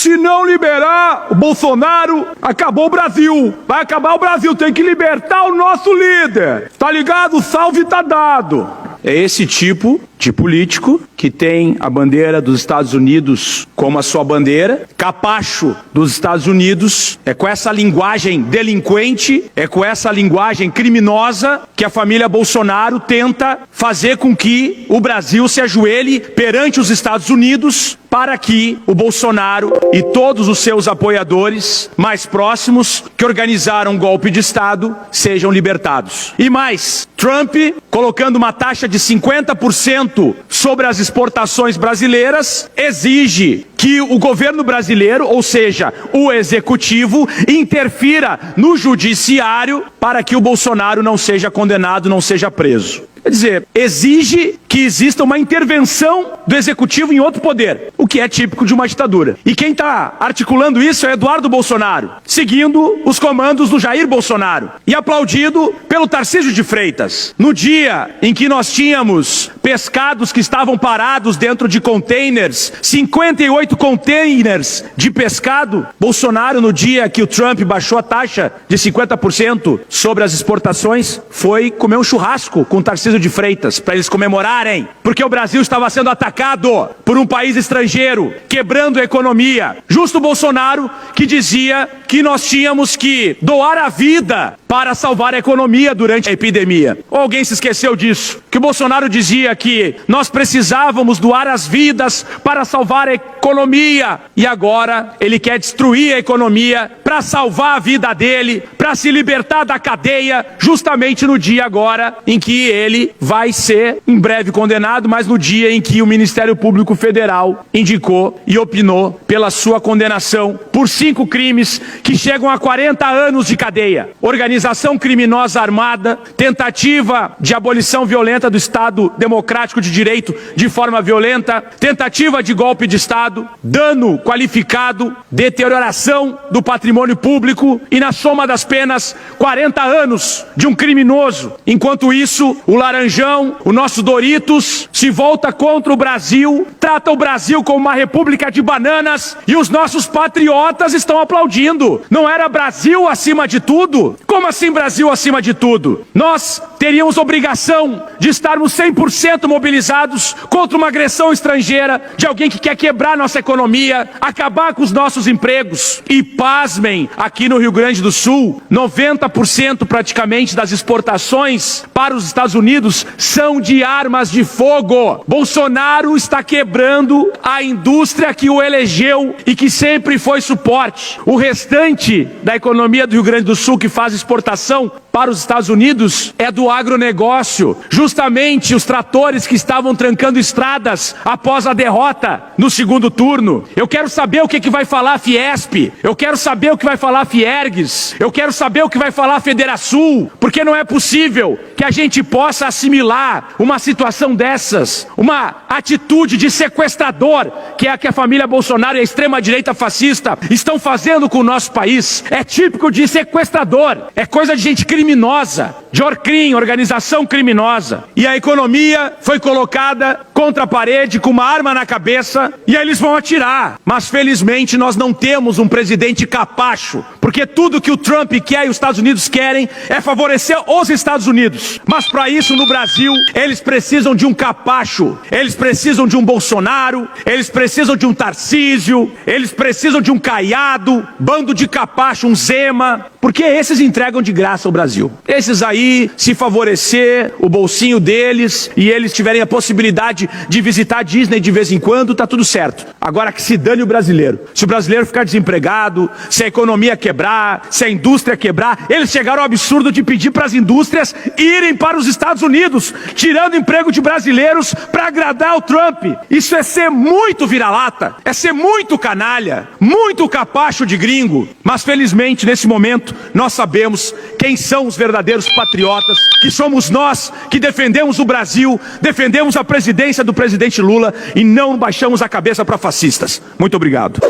Se não liberar o Bolsonaro, acabou o Brasil. Vai acabar o Brasil, tem que libertar o nosso líder. Tá ligado? O salve tá dado. É esse tipo de político que tem a bandeira dos Estados Unidos como a sua bandeira, capacho dos Estados Unidos, é com essa linguagem delinquente, é com essa linguagem criminosa que a família Bolsonaro tenta fazer com que o Brasil se ajoelhe perante os Estados Unidos para que o Bolsonaro e todos os seus apoiadores mais próximos que organizaram um golpe de Estado sejam libertados. E mais, Trump colocando uma taxa de 50% sobre as exportações brasileiras, exige que o governo brasileiro, ou seja, o executivo, interfira no judiciário para que o Bolsonaro não seja condenado, não seja preso. Quer dizer, exige que exista uma intervenção do executivo em outro poder, o que é típico de uma ditadura. E quem está articulando isso é Eduardo Bolsonaro, seguindo os comandos do Jair Bolsonaro e aplaudido pelo Tarcísio de Freitas. No dia em que nós tínhamos pescados que estavam parados dentro de containers, 58 containers de pescado, Bolsonaro, no dia que o Trump baixou a taxa de 50% sobre as exportações, foi comer um churrasco com o Tarcísio de Freitas, para eles comemorarem, porque o Brasil estava sendo atacado por um país estrangeiro, quebrando a economia. Justo Bolsonaro, que dizia que nós tínhamos que doar a vida para salvar a economia durante a epidemia. Ou alguém se esqueceu disso? Que o Bolsonaro dizia que nós precisávamos doar as vidas para salvar a economia. E agora ele quer destruir a economia para salvar a vida dele, para se libertar da cadeia, justamente no dia agora em que ele vai ser em breve condenado, mas no dia em que o Ministério Público Federal indicou e opinou pela sua condenação por 5 crimes que chegam a 40 anos de cadeia. Organização criminosa armada, tentativa de abolição violenta do Estado Democrático de Direito de forma violenta, tentativa de golpe de Estado, dano qualificado, deterioração do patrimônio público e, na soma das penas, 40 anos de um criminoso. Enquanto isso, o Laranjão, o nosso Doritos, se volta contra o Brasil, trata o Brasil como uma república de bananas e os nossos patriotas estão aplaudindo. Não era Brasil acima de tudo? Como assim Brasil acima de tudo? Nós teríamos obrigação de estarmos 100% mobilizados contra uma agressão estrangeira de alguém que quer quebrar nossa economia, acabar com os nossos empregos. E pasmem, aqui no Rio Grande do Sul, 90% praticamente das exportações para os Estados Unidos são de armas de fogo. Bolsonaro está quebrando a indústria que o elegeu e que sempre foi suporte. O restante da economia do Rio Grande do Sul que faz exportação para os Estados Unidos é do agronegócio. Justamente os tratores que estavam trancando estradas após a derrota no segundo turno. Eu quero saber o que vai falar a Fiesp, eu quero saber o que vai falar a Fiergues, eu quero saber o que vai falar a Federasul, porque não é possível que a gente possa assimilar uma situação dessas, uma atitude de sequestrador, que é a que a família Bolsonaro e a extrema-direita fascista estão fazendo com o nosso país. É típico de sequestrador, é coisa de gente criminosa, de Orcrim, organização criminosa. E a economia foi colocada contra a parede com uma arma na cabeça e aí eles vão atirar. Mas felizmente nós não temos um presidente capacho, porque tudo que o Trump quer e os Estados Unidos querem é favorecer os Estados Unidos. Mas para isso no Brasil eles precisam de um capacho, eles precisam de um Bolsonaro, eles precisam de um Tarcísio, eles precisam de um Caiado, bando de capacho, um Zema, porque esses entregam de graça o Brasil. Esses aí, se favorecer o bolsinho deles e eles tiverem a possibilidade de visitar a Disney de vez em quando, tá tudo certo. Agora que se dane o brasileiro. Se o brasileiro ficar desempregado, se a economia quebrar, se a indústria quebrar, eles chegaram ao absurdo de pedir para as indústrias irem para os Estados Unidos, tirando emprego de brasileiros para agradar o Trump. Isso é ser muito vira-lata, é ser muito canalha, muito capacho de gringo. Mas felizmente nesse momento nós sabemos quem são os verdadeiros patriotas, que somos nós que defendemos o Brasil, defendemos a presidência do presidente Lula e não baixamos a cabeça para fascistas. Muito obrigado.